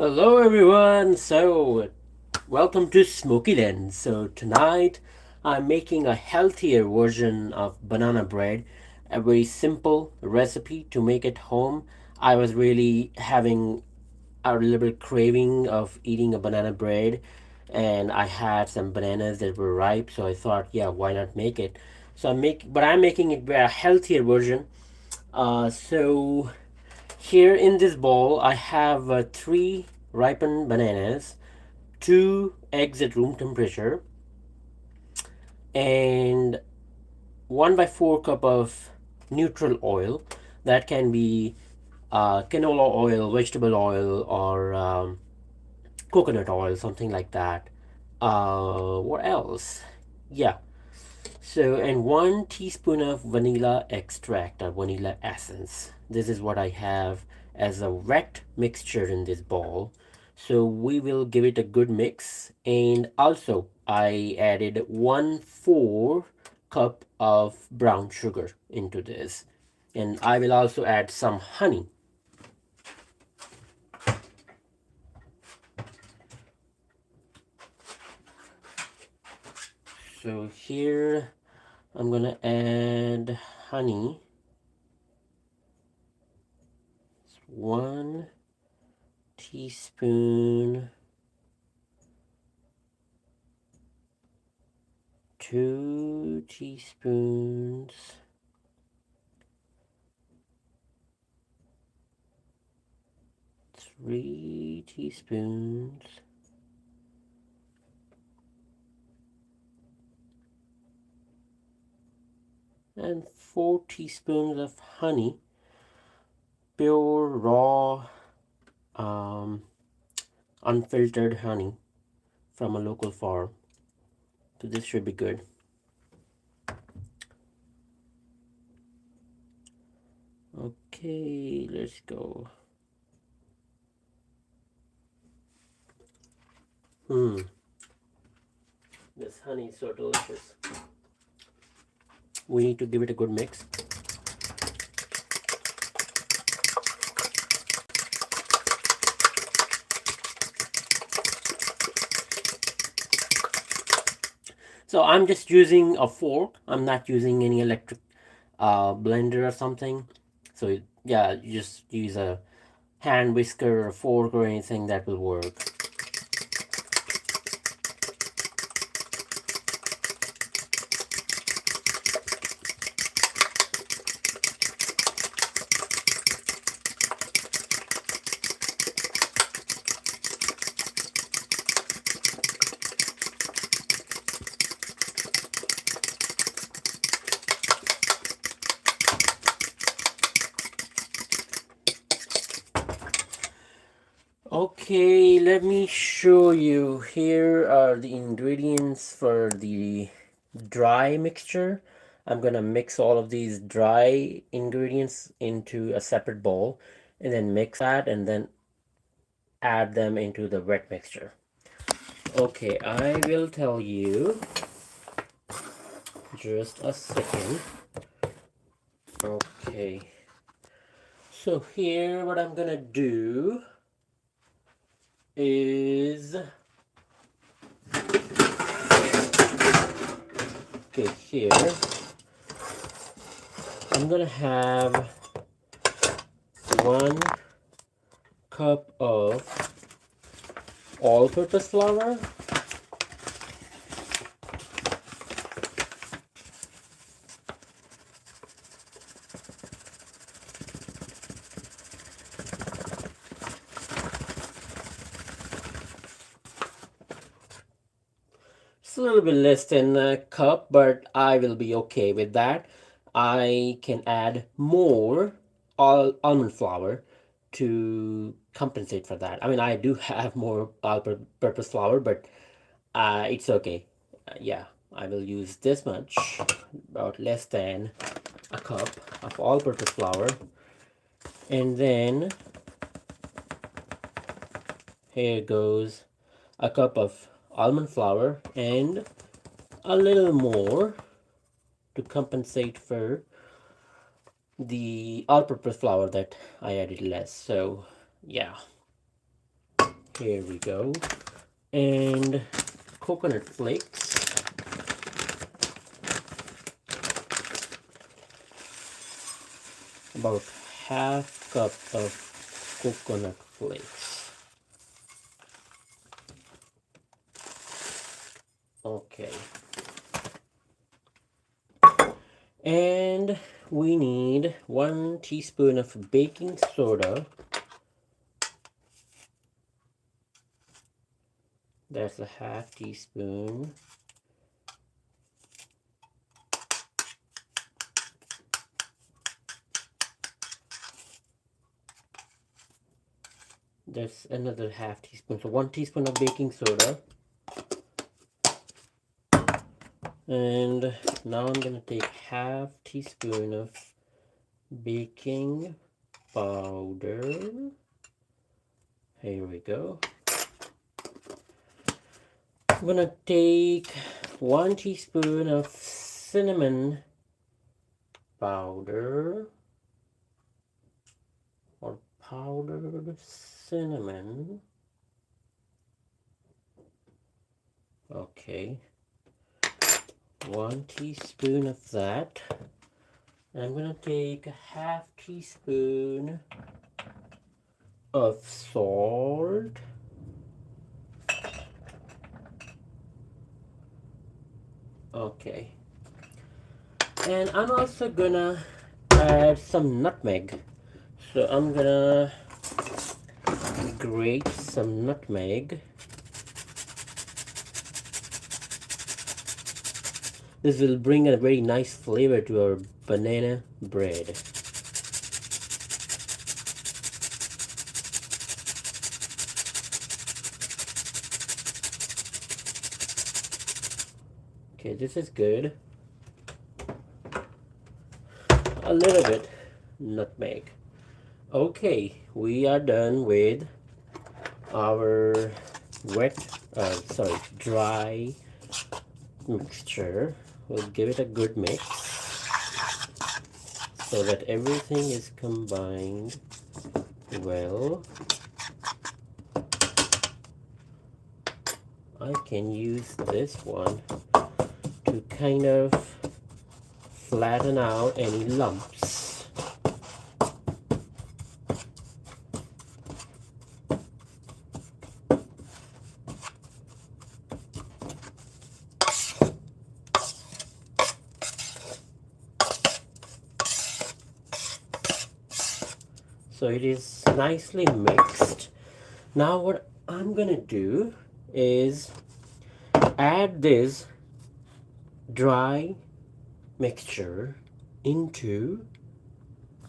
Hello everyone. Welcome to Smoky Den. So tonight I'm making a healthier version of banana bread, a very simple recipe to make at home. I was really having a little bit craving of eating a banana bread, and I had some bananas that were ripe, so I thought, yeah, why not make it? But I'm making it a healthier version. So here in this bowl, I have three ripened bananas, two eggs at room temperature, and 1/4 cup of neutral oil. That can be canola oil, vegetable oil, or coconut oil, something like that. What else? Yeah. So, and 1 teaspoon of vanilla extract or vanilla essence. This is what I have as a wet mixture in this bowl. So we will give it a good mix. And also I added 1/4 cup of brown sugar into this. And I will also add some honey. So here I'm gonna add honey. 1 teaspoon, 2 teaspoons, 3 teaspoons, and 4 teaspoons of honey, pure raw um, unfiltered honey from a local farm. So this should be good. Okay, let's go. This honey is so delicious. We need to give it a good mix. So I'm just using a fork. I'm not using any electric blender or something. So yeah, you just use a hand whisker or a fork or anything that will work. Okay, let me show you. Here are the ingredients for the dry mixture. I'm gonna mix all of these dry ingredients into a separate bowl and then mix that and then add them into the wet mixture. Okay, I will tell you just a second. Okay, so here what I'm gonna do is, okay, here I'm gonna have 1 cup of all-purpose flour, it's a little bit less than a cup, but I will be okay with that. I can add more almond flour to compensate for that. I mean, I do have more all-purpose flour, but it's okay. Yeah, I will use this much, about less than a cup of all-purpose flour. And then here goes a cup of almond flour and a little more to compensate for the all-purpose flour that I added less. So yeah, Here we go. And coconut flakes. About half cup of coconut flakes. Okay. And we need 1 teaspoon of baking soda. That's a half teaspoon. That's another half teaspoon. So 1 teaspoon of baking soda. And now I'm gonna take half teaspoon of baking powder. Here we go. I'm gonna take 1 teaspoon of cinnamon powder, or powdered cinnamon. Okay, 1 teaspoon of that. I'm gonna take a half teaspoon of salt. Okay, and I'm also gonna add some nutmeg. So I'm gonna grate some nutmeg. This will bring a very nice flavor to our banana bread. Okay, this is good. A little bit nutmeg. Okay, we are done with our dry mixture. We'll give it a good mix so that everything is combined well. I can use this one to kind of flatten out any lumps. So it is nicely mixed. Now what I'm gonna do is add this dry mixture into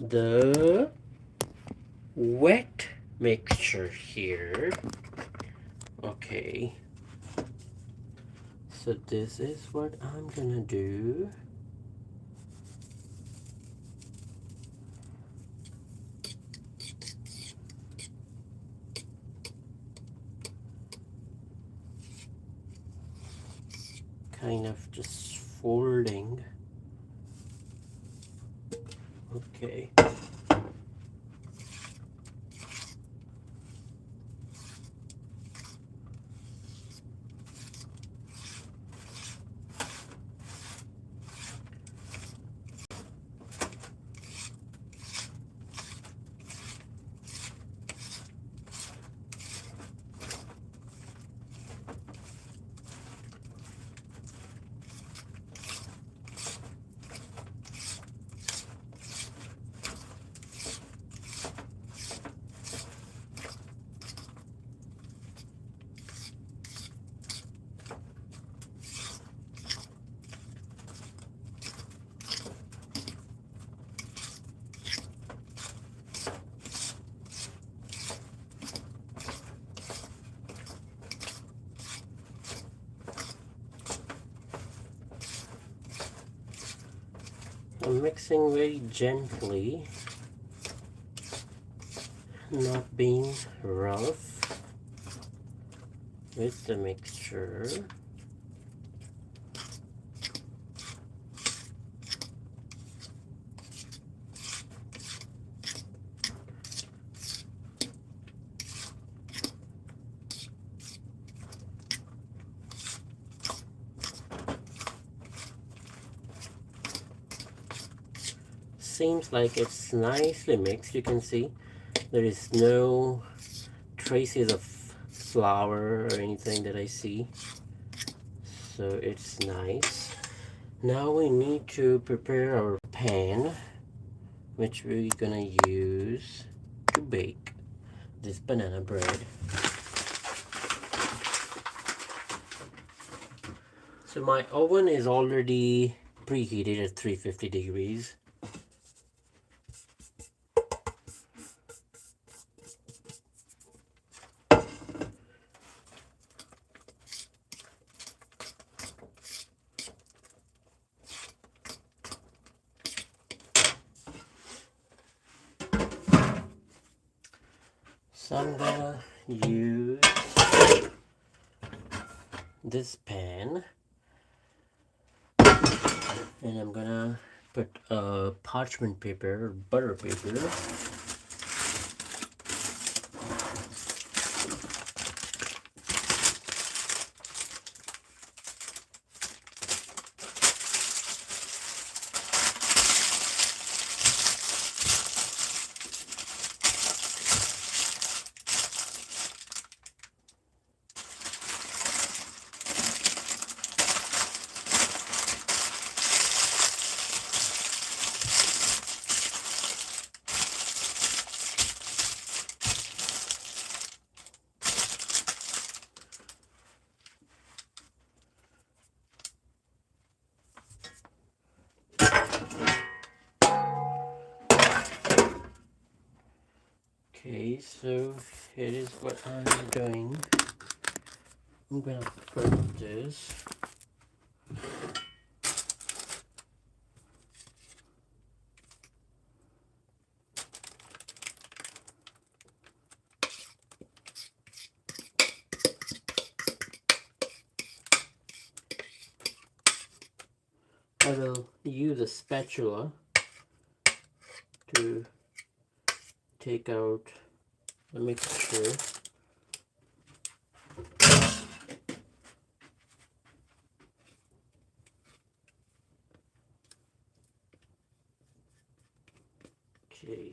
the wet mixture here. Okay, so this is what I'm gonna do. Kind of just folding. Okay. I'm mixing very gently, not being rough with the mixture. seems like it's nicely mixed. You can see there is no traces of flour or anything that I see, so it's nice. Now we need to prepare our pan, which we're gonna use to bake this banana bread. So my oven is already preheated at 350 degrees. So I'm gonna use this pan, and I'm gonna put a parchment paper or butter paper. Okay, so here is what I'm doing. I'm gonna put this. I will use a spatula to take out the mixture. Okay.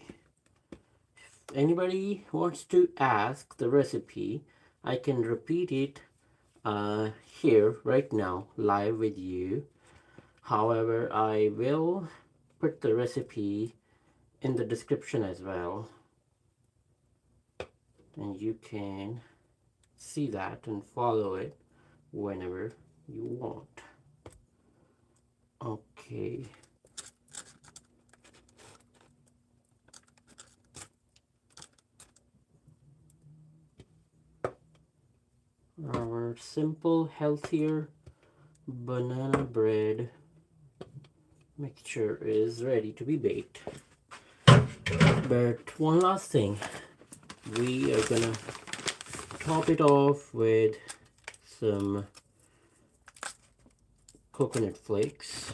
If anybody wants to ask the recipe, I can repeat it here right now live with you. However, I will put the recipe in the description as well, and you can see that and follow it whenever you want. Okay. Our simple, healthier banana bread mixture is ready to be baked. But one last thing, we are gonna top it off with some coconut flakes.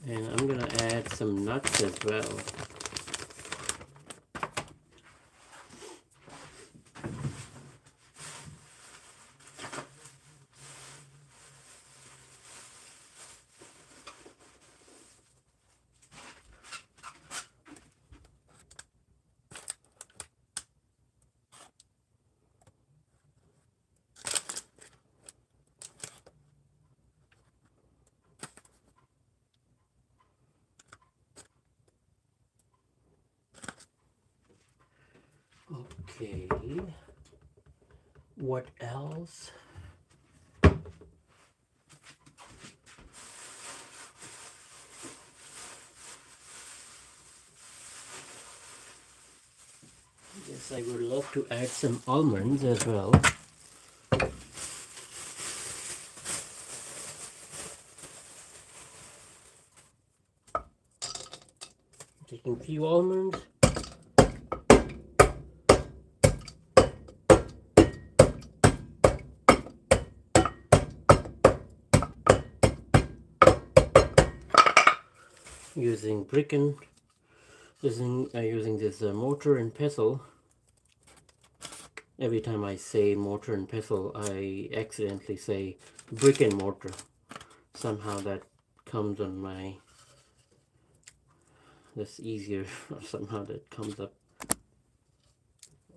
And I'm gonna add some nuts as well. Okay, what else? Yes, I would love to add some almonds as well. Taking a few almonds. Using using this mortar and pestle. Every time I say mortar and pestle, I accidentally say brick and mortar. Somehow that comes on my, that's easier, somehow that comes up.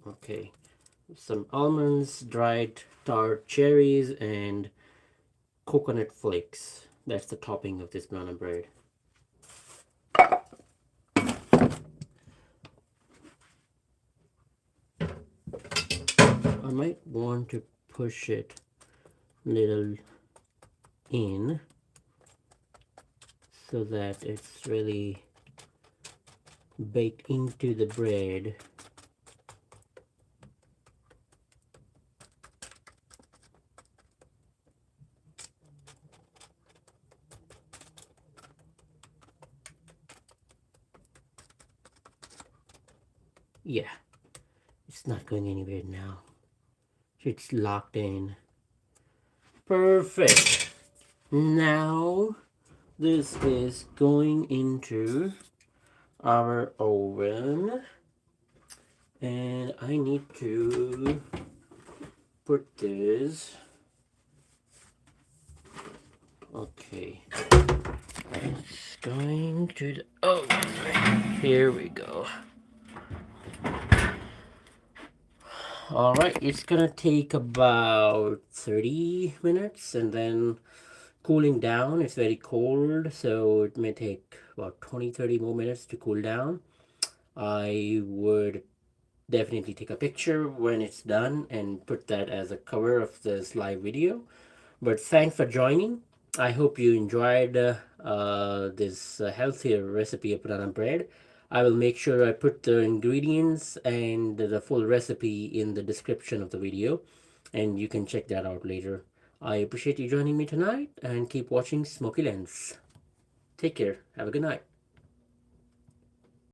Okay, some almonds, dried tart cherries, and coconut flakes. That's the topping of this banana bread. I might want to push it a little in so that it's really baked into the bread. Yeah, it's not going anywhere now. It's locked in. Perfect. Now this is going into our oven, and I need to put this. Okay, it's going to the oven. Here we go. All right, it's gonna take about 30 minutes, and then cooling down. It's very cold, so it may take about 20-30 more minutes to cool down. I would definitely take a picture when it's done and put that as a cover of this live video. But thanks for joining. I hope you enjoyed this healthier recipe of banana bread. I will make sure I put the ingredients and the full recipe in the description of the video, and you can check that out later. I appreciate you joining me tonight, and keep watching Smoky Lens. Take care. Have a good night.